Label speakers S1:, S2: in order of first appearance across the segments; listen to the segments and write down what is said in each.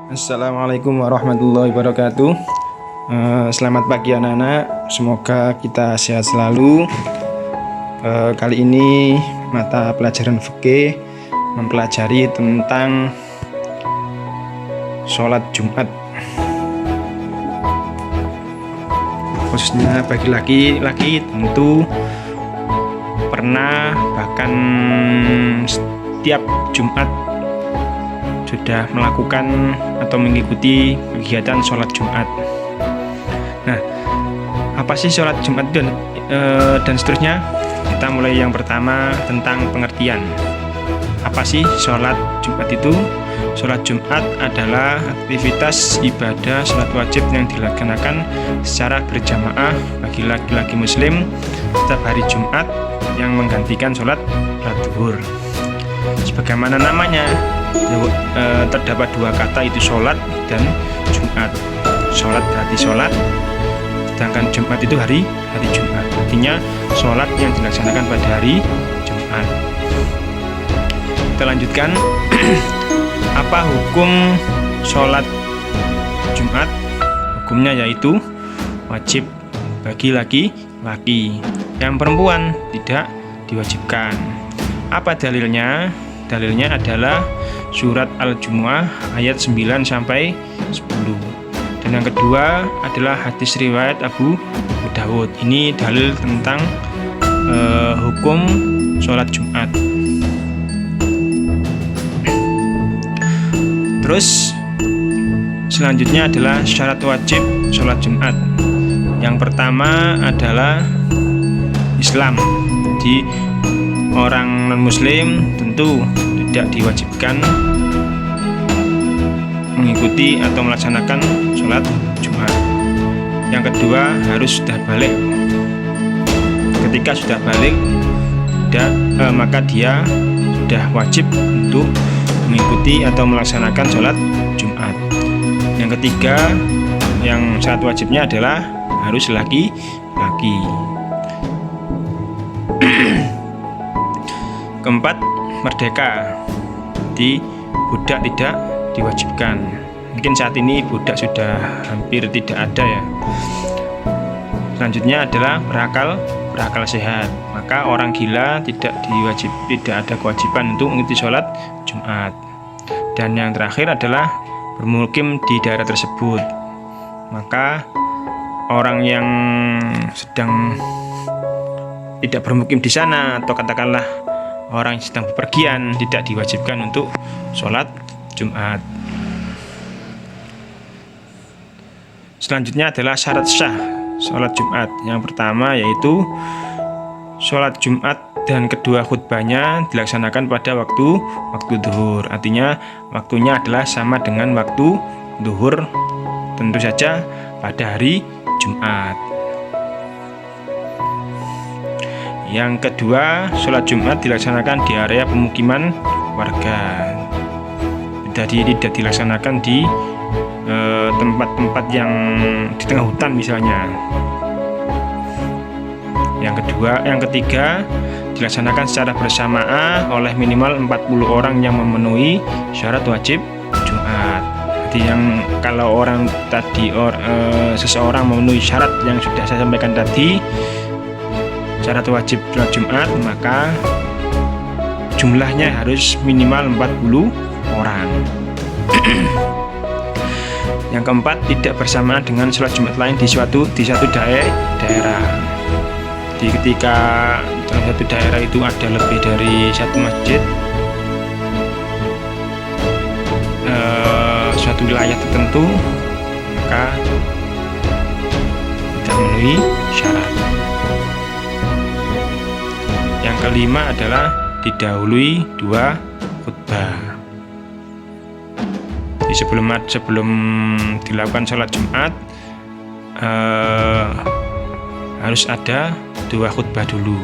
S1: Assalamualaikum warahmatullahi wabarakatuh. Selamat pagi anak-anak. Semoga kita sehat selalu. Kali ini mata pelajaran fikih mempelajari tentang sholat Jumat. Khususnya bagi laki-laki tentu pernah, bahkan setiap Jumat sudah melakukan atau mengikuti kegiatan sholat Jumat. Nah, apa sih sholat Jumat dan seterusnya? Kita mulai yang pertama tentang pengertian. Apa sih sholat Jumat itu? Sholat Jumat adalah aktivitas ibadah sholat wajib yang dilaksanakan secara berjamaah bagi laki-laki muslim setiap hari Jumat yang menggantikan sholat zuhur. Sebagaimana namanya, terdapat dua kata, itu sholat dan Jumat. Sholat berarti sholat, sedangkan Jumat itu hari Jumat, artinya sholat yang dilaksanakan pada hari Jumat. Kita lanjutkan. Apa hukum sholat Jumat? Hukumnya yaitu wajib bagi laki-laki, yang perempuan tidak diwajibkan. Apa dalilnya? Dalilnya adalah surat Al-Jumu'ah ayat 9 sampai 10. Dan yang kedua adalah hadis riwayat Abu Dawud. Ini dalil tentang hukum sholat Jumat. Terus selanjutnya adalah syarat wajib sholat Jumat. Yang pertama adalah Islam. Jadi orang non-muslim tentu tidak diwajibkan mengikuti atau melaksanakan sholat Jumat. Yang kedua, harus sudah balik. Ketika sudah balik, maka dia sudah wajib untuk mengikuti atau melaksanakan sholat Jumat. Yang ketiga, yang syarat wajibnya adalah harus laki-laki. Keempat, merdeka. Jadi budak tidak diwajibkan. Mungkin saat ini budak sudah hampir tidak ada ya. Selanjutnya adalah berakal sehat. Maka orang gila tidak ada kewajiban untuk mengikuti sholat Jumat. Dan yang terakhir adalah bermukim di daerah tersebut. Maka orang yang sedang tidak bermukim di sana, atau katakanlah orang yang sedang bepergian, tidak diwajibkan untuk sholat Jumat. Selanjutnya adalah syarat sah sholat Jumat. Yang pertama yaitu sholat Jumat dan kedua khutbahnya dilaksanakan pada waktu zuhur. Artinya waktunya adalah sama dengan waktu zuhur, tentu saja pada hari Jumat. Yang kedua, sholat Jumat dilaksanakan di area pemukiman warga. Jadi tidak dilaksanakan di tempat-tempat yang di tengah hutan misalnya. Yang ketiga, dilaksanakan secara bersamaan oleh minimal 40 orang yang memenuhi syarat wajib Jumat. Jadi kalau seseorang memenuhi syarat yang sudah saya sampaikan tadi, syarat wajib sholat Jumat, maka jumlahnya harus minimal 40 orang. Yang keempat, tidak bersamaan dengan sholat Jumat lain di satu daerah. Jadi ketika dalam satu daerah itu ada lebih dari satu masjid, suatu wilayah tertentu, maka tidak memenuhi syarat. Yang kelima adalah didahului dua khutbah. Jadi sebelum dilakukan sholat Jumat, harus ada dua khutbah dulu.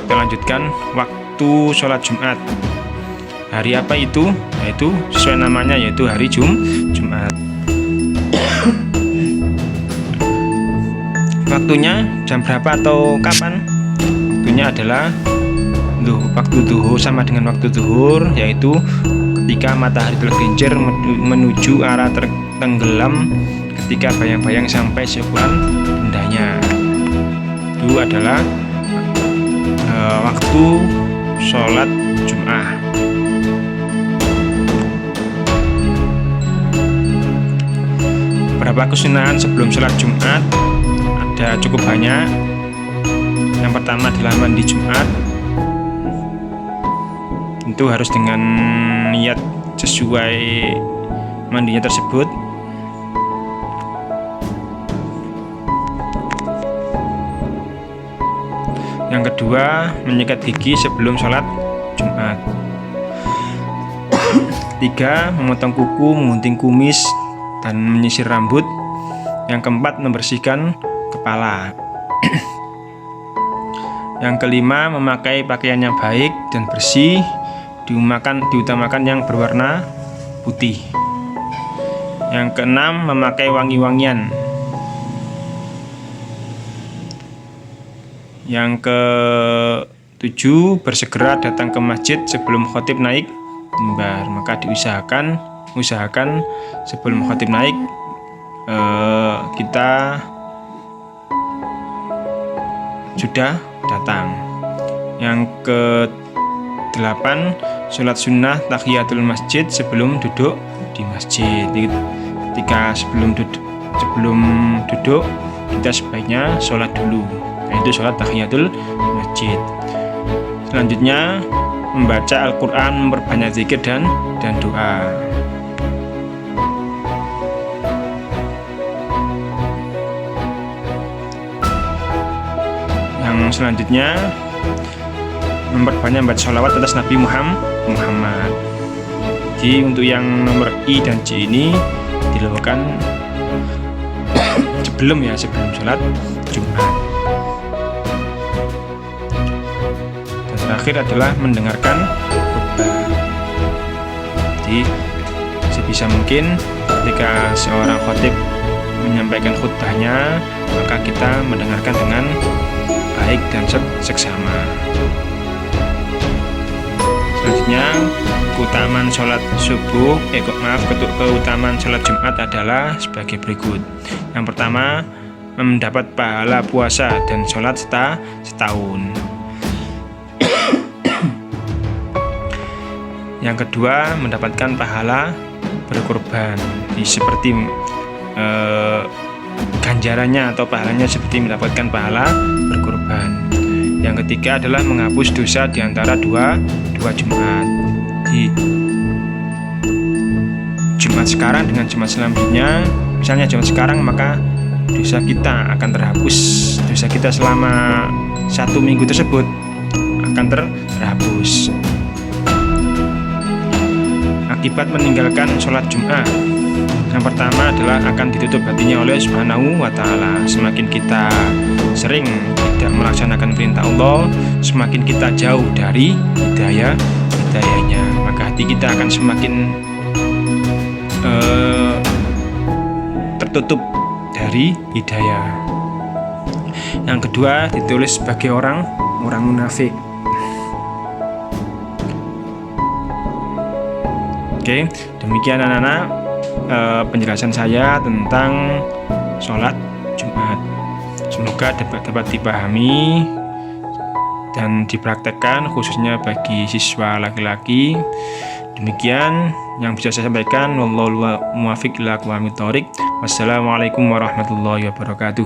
S1: Kita lanjutkan waktu sholat Jumat. Hari apa itu? Yaitu sesuai namanya, yaitu hari Jumat. Waktunya jam berapa atau kapan? Waktunya adalah waktu zuhur sama dengan waktu zuhur, yaitu ketika matahari tergelincir menuju arah tenggelam, ketika bayang-bayang sampai seukuran rendahnya. Itu adalah waktu sholat Jum'ah. Beberapa kesunahan sebelum sholat Jumat ada cukup banyak. Yang pertama adalah mandi Jumat. Tentu harus dengan niat sesuai mandinya tersebut. Yang kedua, menyikat gigi sebelum sholat Jumat. Tiga, memotong kuku, menggunting kumis, dan menyisir rambut. Yang keempat, membersihkan kepala. Yang kelima, memakai pakaian yang baik dan bersih, diutamakan yang berwarna putih. Yang keenam, memakai wangi-wangian. Yang ketujuh, bersegera datang ke masjid sebelum khatib naik mimbar. Maka usahakan sebelum khatib naik kita sudah datang. Yang ke-8, sholat sunnah tahiyatul masjid sebelum duduk di masjid. Ketika sebelum duduk kita sebaiknya sholat dulu, yaitu sholat tahiyatul masjid. Selanjutnya membaca Al-Quran, memperbanyak zikir dan doa. Yang selanjutnya memperbanyak membaca sholawat atas Nabi Muhammad. Jadi untuk yang nomor I dan J ini dilakukan sebelum sholat Jumat. Dan terakhir adalah mendengarkan khutbah. Jadi sebisa mungkin ketika seorang khatib menyampaikan khutbahnya, maka kita mendengarkan dengan baik dan seksama. Selanjutnya, keutamaan sholat subuh, keutamaan sholat Jumat adalah sebagai berikut. Yang pertama, mendapat pahala puasa dan sholat setahun. Yang kedua, mendapatkan pahala berkorban, seperti ganjarannya atau pahalanya seperti mendapatkan pahala berkorban. Yang ketiga adalah menghapus dosa di antara dua Jumat. Di Jumat sekarang dengan Jumat selanjutnya, misalnya Jumat sekarang, maka dosa kita akan terhapus. Dosa kita selama 1 minggu tersebut akan terhapus. Akibat meninggalkan sholat Jumat, yang pertama adalah akan ditutup hatinya oleh Subhanahu wa Ta'ala. Semakin kita sering tidak melaksanakan perintah Allah, semakin kita jauh dari hidayahnya, maka hati kita akan semakin tertutup dari hidayah. Yang kedua, ditulis sebagai orang munafik. Oke, demikian anak-anak penjelasan saya tentang sholat Jumat. Semoga dapat dipahami dan dipraktekkan, khususnya bagi siswa laki-laki. Demikian yang bisa saya sampaikan. Wallahul muwaffiq ila aqwamit thoriq. Wassalamualaikum warahmatullahi wabarakatuh.